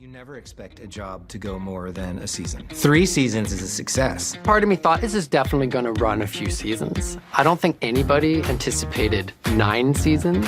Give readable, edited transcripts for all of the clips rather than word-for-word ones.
You never expect a job to go more than a season. 3 seasons is a success. Part of me thought this is definitely going to run a few seasons. I don't think anybody anticipated 9 seasons.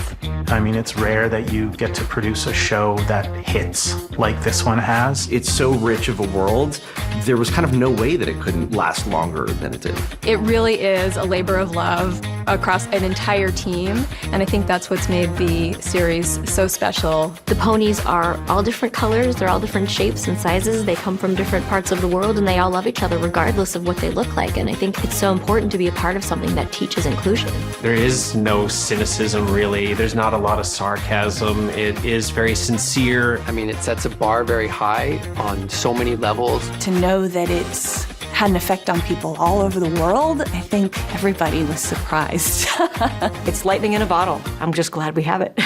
I mean, it's rare that you get to produce a show that hits like this one has. It's so rich of a world, there was kind of no way that it couldn't last longer than it did. It really is a labor of love across an entire team, and I think that's what's made the series so special. The ponies are all different colors, they're all different shapes and sizes, they come from different parts of the world, and they all love each other regardless of what they look like, and I think it's so important to be a part of something that teaches inclusion. There is no cynicism, really. There's not a lot of sarcasm. It is very sincere. I mean, it sets a bar very high on so many levels. To know that it's had an effect on people all over the world, I think everybody was surprised. It's lightning in a bottle. I'm just glad we have it.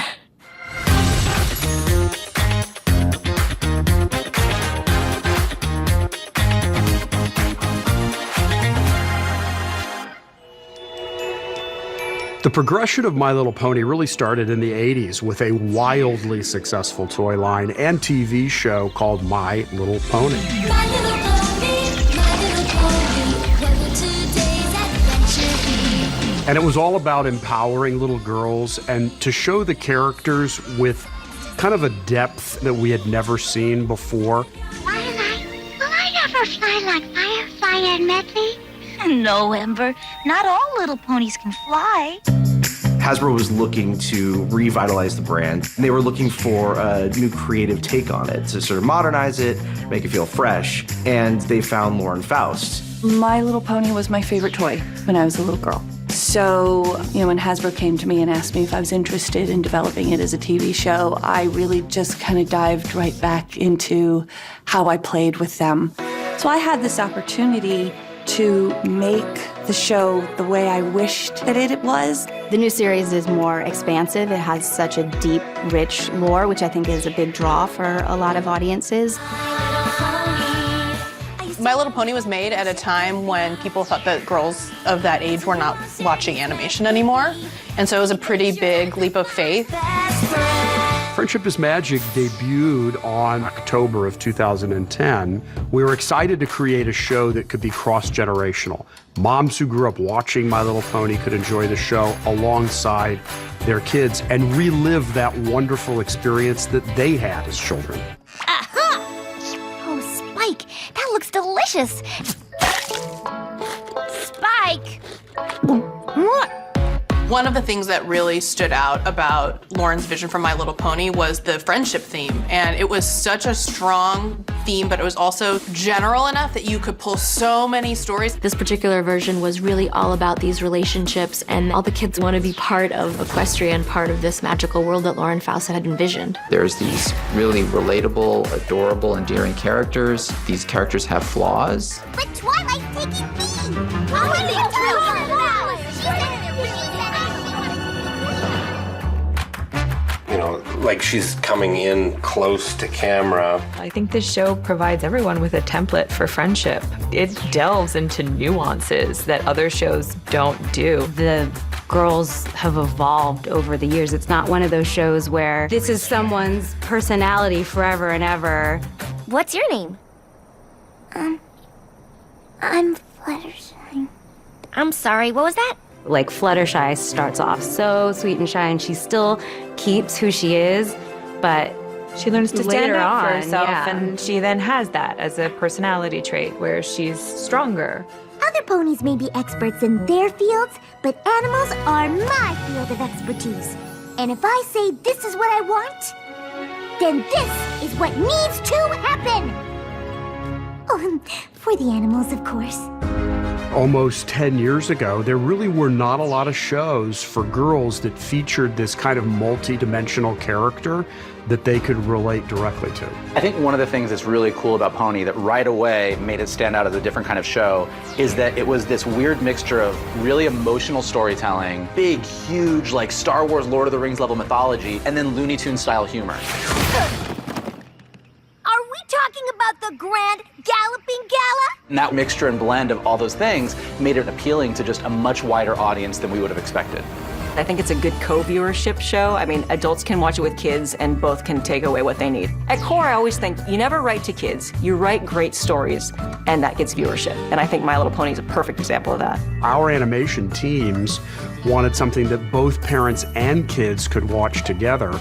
The progression of My Little Pony really started in the 80s with a wildly successful toy line and TV show called My Little Pony. My little pony, my little pony, what will today's adventure be? And it was all about empowering little girls and to show the characters with kind of a depth that we had never seen before. Will I never fly like Firefly and Medley? No, Ember. Not all little ponies can fly. Hasbro was looking to revitalize the brand, and they were looking for a new creative take on it to sort of modernize it, make it feel fresh, and they found Lauren Faust. My Little Pony was my favorite toy when I was a little girl. So, when Hasbro came to me and asked me if I was interested in developing it as a TV show, I really just kind of dived right back into how I played with them. So I had this opportunity to make the show the way I wished that it was. The new series is more expansive. It has such a deep, rich lore, which I think is a big draw for a lot of audiences. My Little Pony was made at a time when people thought that girls of that age were not watching animation anymore. And so it was a pretty big leap of faith. Friendship is Magic debuted on October of 2010. We were excited to create a show that could be cross-generational. Moms who grew up watching My Little Pony could enjoy the show alongside their kids and relive that wonderful experience that they had as children. Aha! Oh, Spike, that looks delicious. Spike! One of the things that really stood out about Lauren's vision for My Little Pony was the friendship theme. And it was such a strong theme, but it was also general enough that you could pull so many stories. This particular version was really all about these relationships, and all the kids want to be part of Equestrian, part of this magical world that Lauren Faust had envisioned. There's these really relatable, adorable, endearing characters. These characters have flaws. But Twilight's taking me! What are you talking about? Like she's coming in close to camera. I think this show provides everyone with a template for friendship. It delves into nuances that other shows don't do. The girls have evolved over the years. It's not one of those shows where this is someone's personality forever and ever. What's your name? I'm Fluttershy. I'm sorry, what was that? Like Fluttershy starts off so sweet and shy, and she still keeps who she is, but she learns to stand up for herself, yeah. And she then has that as a personality trait where she's stronger. Other ponies may be experts in their fields, but animals are my field of expertise. And if I say this is what I want, then this is what needs to happen. Oh, for the animals, of course. Almost 10 years ago, there really were not a lot of shows for girls that featured this kind of multi-dimensional character that they could relate directly to. I think one of the things that's really cool about Pony that right away made it stand out as a different kind of show is that it was this weird mixture of really emotional storytelling, big, huge, like Star Wars, Lord of the Rings level mythology, and then Looney Tunes style humor. Are we talking about the Grand Galloping Gala? And that mixture and blend of all those things made it appealing to just a much wider audience than we would have expected. I think it's a good co-viewership show. I mean, adults can watch it with kids and both can take away what they need. At core, I always think you never write to kids, you write great stories, and that gets viewership. And I think My Little Pony is a perfect example of that. Our animation teams wanted something that both parents and kids could watch together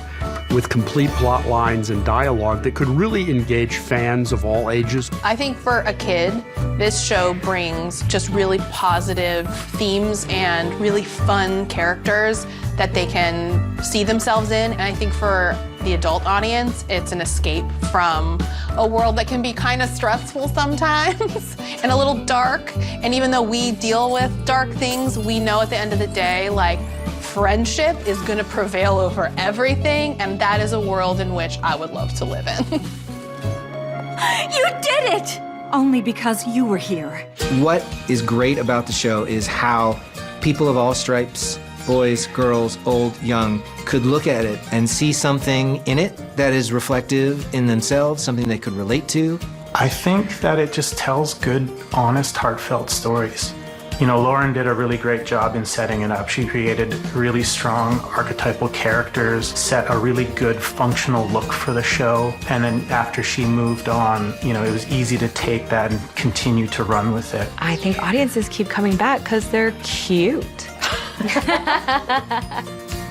with complete plot lines and dialogue that could really engage fans of all ages. I think for a kid, this show brings just really positive themes and really fun characters that they can see themselves in. And I think for the adult audience, it's an escape from a world that can be kind of stressful sometimes and a little dark. And even though we deal with dark things, we know at the end of the day, like, friendship is gonna prevail over everything, and that is a world in which I would love to live in. You did it! Only because you were here. What is great about the show is how people of all stripes, boys, girls, old, young, could look at it and see something in it that is reflective in themselves, something they could relate to. I think that it just tells good, honest, heartfelt stories. You know, Lauren did a really great job in setting it up. She created really strong archetypal characters, set a really good functional look for the show, and then after she moved on, you know, it was easy to take that and continue to run with it. I think audiences keep coming back because they're cute.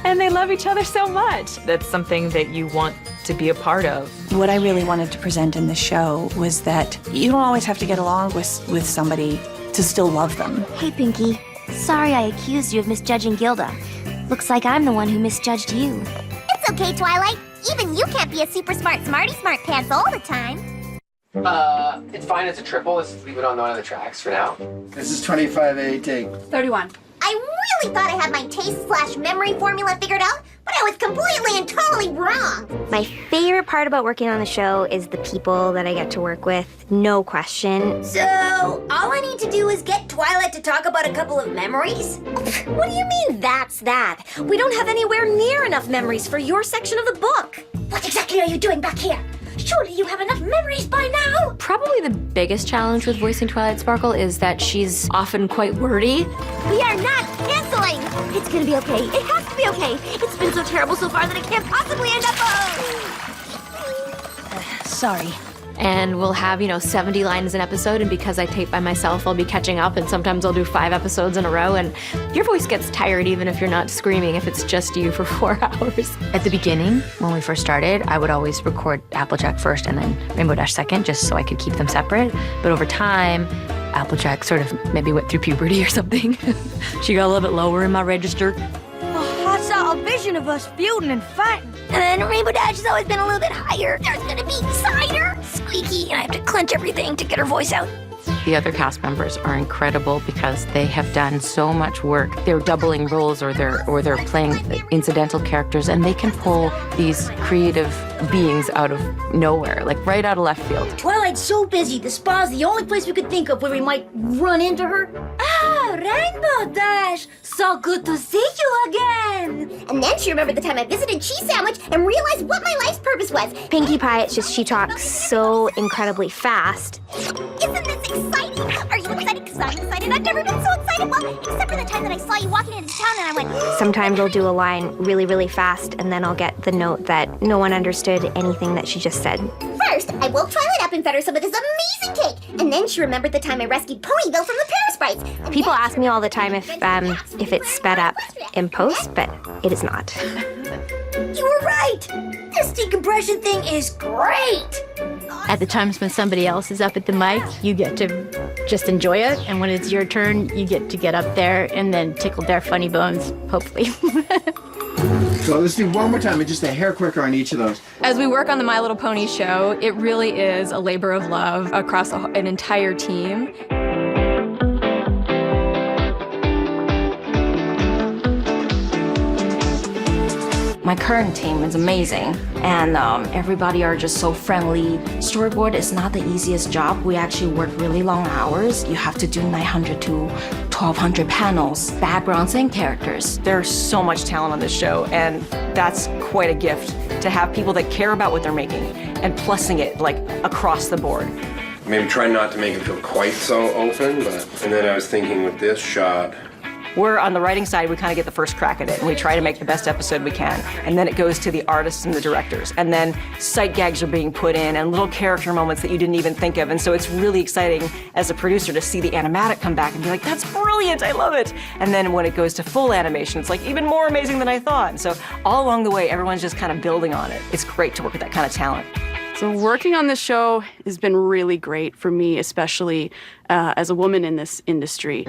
And they love each other so much. That's something that you want to be a part of. What I really wanted to present in the show was that you don't always have to get along with somebody to still love them. Hey, Pinky. Sorry I accused you of misjudging Gilda. Looks like I'm the one who misjudged you. It's okay, Twilight. Even you can't be a super smart smarty smart pants all the time. It's fine, it's a triple. Let's leave it on one of the tracks for now. This is 25A, take 31. I really thought I had my taste/memory formula figured out, but I was completely and totally wrong. My favorite part about working on the show is the people that I get to work with, no question. So, all I need to do is get Twilight to talk about a couple of memories? What do you mean, that's that? We don't have anywhere near enough memories for your section of the book. What exactly are you doing back here? Surely you have enough memories by now! Probably the biggest challenge with voicing Twilight Sparkle is that she's often quite wordy. We are not canceling! It's gonna be okay. It has to be okay. It's been so terrible so far that it can't possibly end up. Sorry. And we'll have, 70 lines an episode, and because I tape by myself, I'll be catching up, and sometimes I'll do 5 episodes in a row, and your voice gets tired even if you're not screaming, if it's just you for 4 hours. At the beginning, when we first started, I would always record Applejack first and then Rainbow Dash second, just so I could keep them separate. But over time, Applejack sort of maybe went through puberty or something. She got a little bit lower in my register. I saw a vision of us feuding and fighting. And then Rainbow Dash has always been a little bit higher. There's gonna be cider, squeaky, and I have to clench everything to get her voice out. The other cast members are incredible because they have done so much work. They're doubling roles or they're playing incidental characters, and they can pull these creative beings out of nowhere, like right out of left field. Twilight's so busy, the spa's the only place we could think of where we might run into her. Ah, Rainbow Dash! So good to see you again! And then she remembered the time I visited Cheese Sandwich and realized what my life's purpose was. Pinkie Pie, it's just she talks so incredibly fast. Isn't this exciting? Are you excited? Because I'm excited. I've never been so excited. Well, except for the time that I saw you walking into town and I went... Sometimes I'll do a line really, really fast, and then I'll get the note that no one understood anything that she just said. First, I woke Twilight up and fed her some of this amazing cake. And then she remembered the time I rescued Ponyville from the Parasprites. People ask me all the time if it's sped up in post, but it is not. You were right! This decompression thing is great! At the times when somebody else is up at the mic, you get to just enjoy it. And when it's your turn, you get to get up there and then tickle their funny bones, hopefully. So let's do one more time and just a hair quicker on each of those. As we work on the My Little Pony show, it really is a labor of love across an entire team. My current team is amazing, and everybody are just so friendly. Storyboard is not the easiest job. We actually work really long hours. You have to do 900 to 1,200 panels, backgrounds and characters. There's so much talent on this show, and that's quite a gift to have people that care about what they're making and plussing it like across the board. Maybe try not to make it feel quite so open, and then I was thinking with this shot, We're on the writing side, we kind of get the first crack at it, and we try to make the best episode we can. And then it goes to the artists and the directors. And then sight gags are being put in and little character moments that you didn't even think of. And so it's really exciting as a producer to see the animatic come back and be like, that's brilliant, I love it. And then when it goes to full animation, it's like even more amazing than I thought. And so all along the way, everyone's just kind of building on it. It's great to work with that kind of talent. So working on this show has been really great for me, especially as a woman in this industry.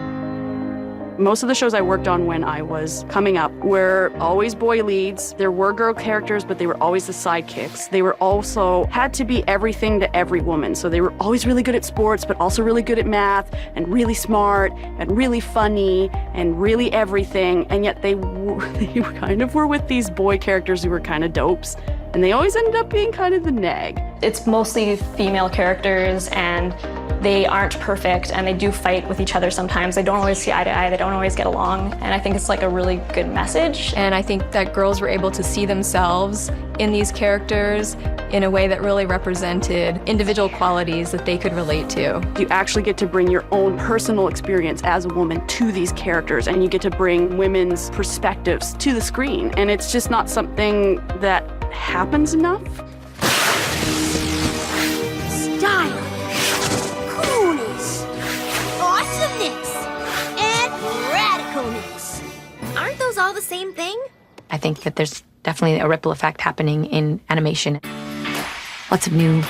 Most of the shows I worked on when I was coming up were always boy leads. There were girl characters, but they were always the sidekicks. They were also had to be everything to every woman. So they were always really good at sports, but also really good at math and really smart and really funny and really everything. And yet they kind of were with these boy characters who were kind of dopes. And they always ended up being kind of the nag. It's mostly female characters, and they aren't perfect, and they do fight with each other sometimes. They don't always see eye to eye, they don't always get along, and I think it's like a really good message. And I think that girls were able to see themselves in these characters in a way that really represented individual qualities that they could relate to. You actually get to bring your own personal experience as a woman to these characters, and you get to bring women's perspectives to the screen. And it's just not something that happens enough. Style, coolness, awesomeness, and radicalness. Aren't those all the same thing? I think that there's definitely a ripple effect happening in animation. Lots of new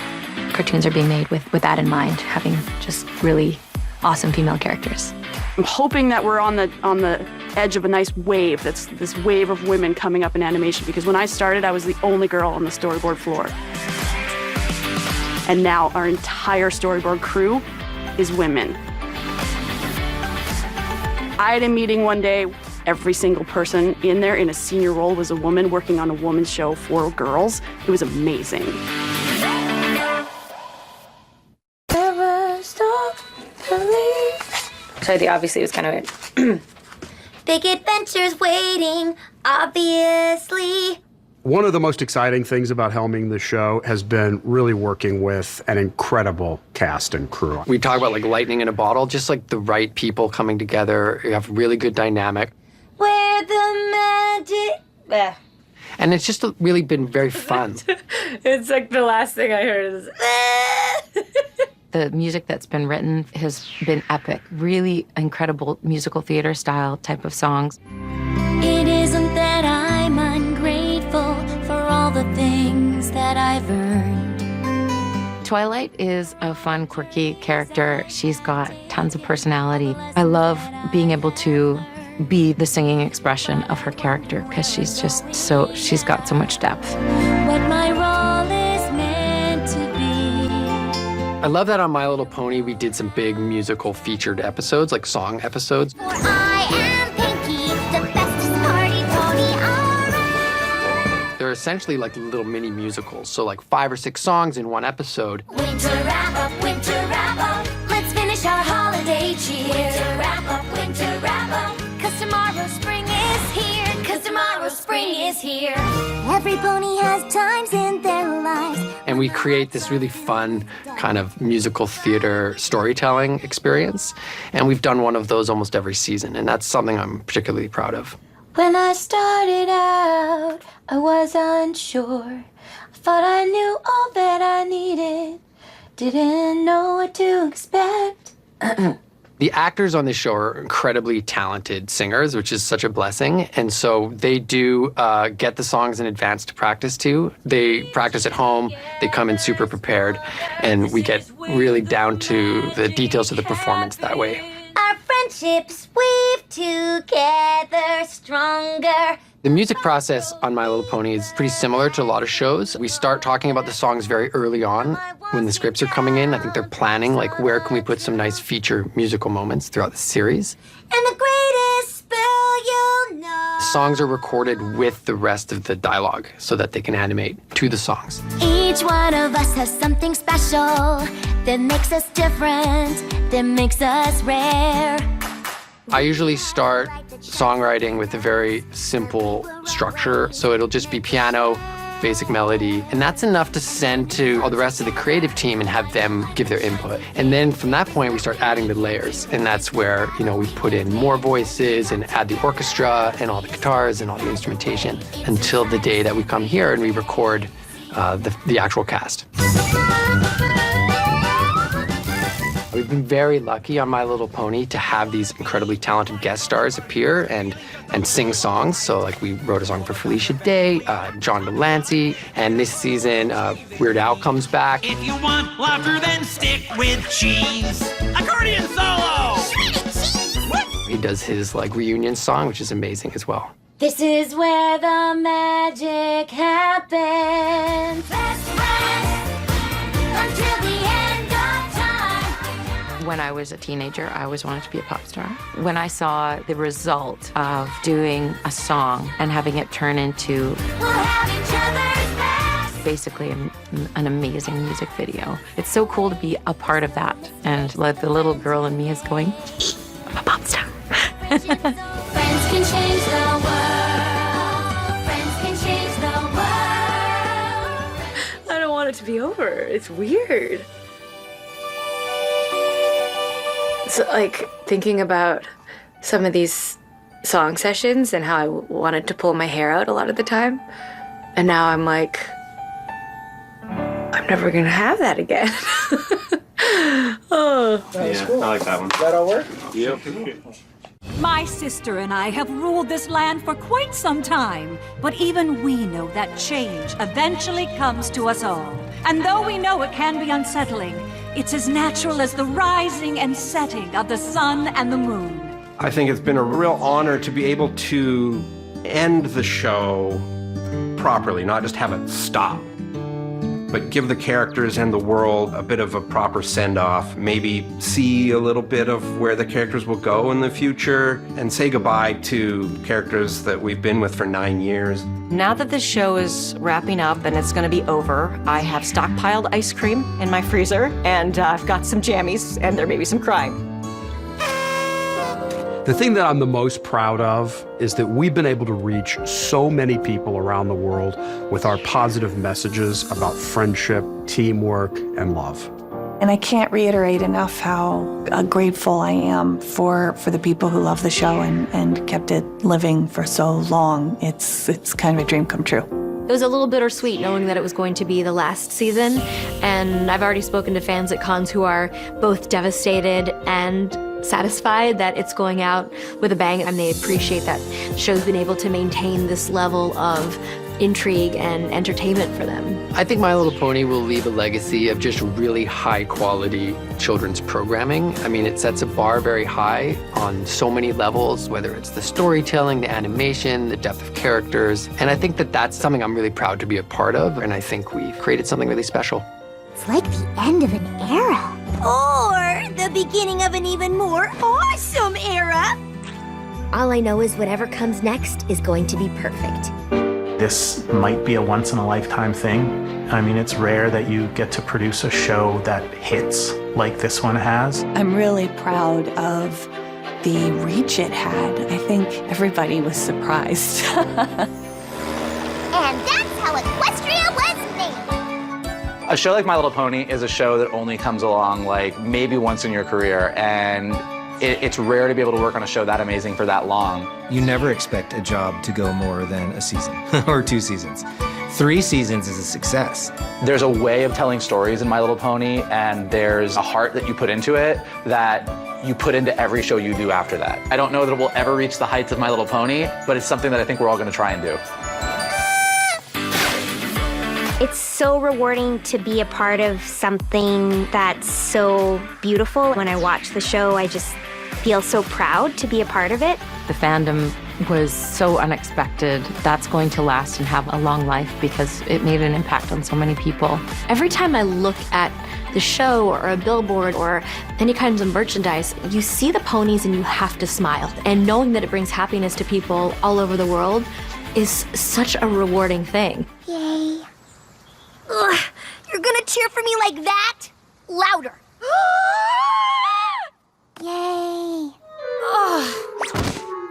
cartoons are being made with that in mind, having just really awesome female characters. I'm hoping that we're on the edge of a nice wave, that's this wave of women coming up in animation, because when I started, I was the only girl on the storyboard floor. And now our entire storyboard crew is women. I had a meeting one day, every single person in there in a senior role was a woman working on a woman's show for girls. It was amazing. So obviously it was kind of Big adventures waiting, obviously. One of the most exciting things about helming the show has been really working with an incredible cast and crew. We talk about like lightning in a bottle, just like the right people coming together. You have really good dynamic. Where the magic... And it's just really been very fun. It's like the last thing I heard is... The music that's been written has been epic, really incredible musical theater style type of songs. It isn't that I'm ungrateful for all the things that I've earned. Twilight is a fun, quirky character. She's got tons of personality. I love being able to be the singing expression of her character because she's got so much depth. What my role is meant to be. I love that on My Little Pony, we did some big musical featured episodes, like song episodes. I am Pinky, the bestest party pony around. They're essentially like little mini musicals, so like 5 or 6 songs in one episode. Winter wrap up, let's finish our holiday cheer. Winter wrap up, 'cause tomorrow spring is here. 'Cause tomorrow spring is here. Every pony has times in their lives. And we create this really fun kind of musical theater storytelling experience. And we've done one of those almost every season, and that's something I'm particularly proud of. When I started out, I was unsure. I thought I knew all that I needed. Didn't know what to expect. The actors on this show are incredibly talented singers, which is such a blessing. And so they do get the songs in advance to practice to. They practice at home, they come in super prepared, and we get really down to the details of the performance that way. Our friendships weave together stronger. The music process on My Little Pony is pretty similar to a lot of shows. We start talking about the songs very early on when the scripts are coming in. I think they're planning, like, where can we put some nice feature musical moments throughout the series. And the greatest spell you'll know. The songs are recorded with the rest of the dialogue so that they can animate to the songs. Each one of us has something special that makes us different, that makes us rare. I usually start songwriting with a very simple structure. So it'll just be piano, basic melody, and that's enough to send to all the rest of the creative team and have them give their input. And then from that point, we start adding the layers, and that's where, you know, we put in more voices and add the orchestra and all the guitars and all the instrumentation until the day that we come here and we record the actual cast. We've been very lucky on My Little Pony to have these incredibly talented guest stars appear and sing songs. So like we wrote a song for Felicia Day, John Delancey, and this season Weird Al comes back. If you want laughter, then stick with cheese. Accordion solo! He does his like reunion song, which is amazing as well. This is where the magic happens. Best friends until the end of time. When I was a teenager, I always wanted to be a pop star. When I saw the result of doing a song and having it turn into basically an amazing music video, it's so cool to be a part of that. And like the little girl in me is going, I'm a pop star. Friends can change the world. Friends can change the world. I don't want it to be over. It's weird. So, like, thinking about some of these song sessions and how I wanted to pull my hair out a lot of the time. And now I'm like, I'm never gonna have that again. Oh. Yeah, I like that one. Does that all work? Yep. My sister and I have ruled this land for quite some time, but even we know that change eventually comes to us all. And though we know it can be unsettling, it's as natural as the rising and setting of the sun and the moon. I think it's been a real honor to be able to end the show properly, not just have it stop, but give the characters and the world a bit of a proper send-off, maybe see a little bit of where the characters will go in the future, and say goodbye to characters that we've been with for 9 years. Now that this show is wrapping up and it's going to be over, I have stockpiled ice cream in my freezer, and I've got some jammies, and there may be some crying. The thing that I'm the most proud of is that we've been able to reach so many people around the world with our positive messages about friendship, teamwork, and love. And I can't reiterate enough how grateful I am for the people who love the show and kept it living for so long. It's kind of a dream come true. It was a little bittersweet knowing that it was going to be the last season, and I've already spoken to fans at cons who are both devastated and satisfied that it's going out with a bang, and they appreciate that the show's been able to maintain this level of intrigue and entertainment for them. I think My Little Pony will leave a legacy of just really high quality children's programming. I mean, it sets a bar very high on so many levels, whether it's the storytelling, the animation, the depth of characters. And I think that that's something I'm really proud to be a part of. And I think we've created something really special. It's like the end of an era. Or the beginning of an even more awesome era. All I know is whatever comes next is going to be perfect. This might be a once-in-a-lifetime thing. I mean, it's rare that you get to produce a show that hits like this one has. I'm really proud of the reach it had. I think everybody was surprised. And that's how Equestria was made. A show like My Little Pony is a show that only comes along like maybe once in your career, and it's rare to be able to work on a show that amazing for that long. You never expect a job to go more than a season or 2 seasons. 3 seasons is a success. There's a way of telling stories in My Little Pony, and there's a heart that you put into it that you put into every show you do after that. I don't know that it will ever reach the heights of My Little Pony, but it's something that I think we're all going to try and do. It's so rewarding to be a part of something that's so beautiful. When I watch the show, I just feel so proud to be a part of it. The fandom was so unexpected. That's going to last and have a long life because it made an impact on so many people. Every time I look at the show or a billboard or any kinds of merchandise, you see the ponies and you have to smile. And knowing that it brings happiness to people all over the world is such a rewarding thing. Yay. Ugh, you're gonna cheer for me like that? Louder. Yay.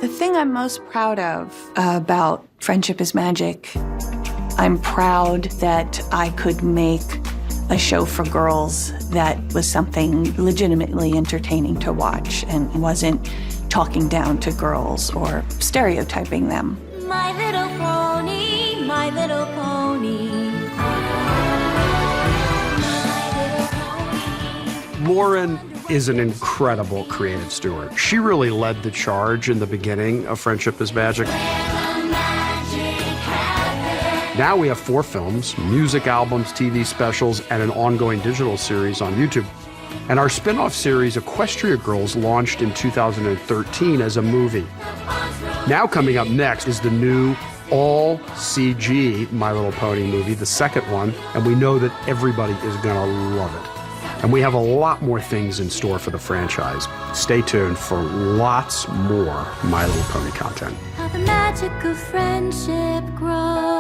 The thing I'm most proud of about Friendship is Magic, I'm proud that I could make a show for girls that was something legitimately entertaining to watch and wasn't talking down to girls or stereotyping them. My little pony, my little pony. Lauren is an incredible creative steward. She really led the charge in the beginning of Friendship is Magic. Now we have 4 films, music albums, TV specials, and an ongoing digital series on YouTube. And our spin-off series, Equestria Girls, launched in 2013 as a movie. Now coming up next is the new all-CG My Little Pony movie, the second one, and we know that everybody is gonna love it. And we have a lot more things in store for the franchise. Stay tuned for lots more My Little Pony content. How the magic of friendship grows.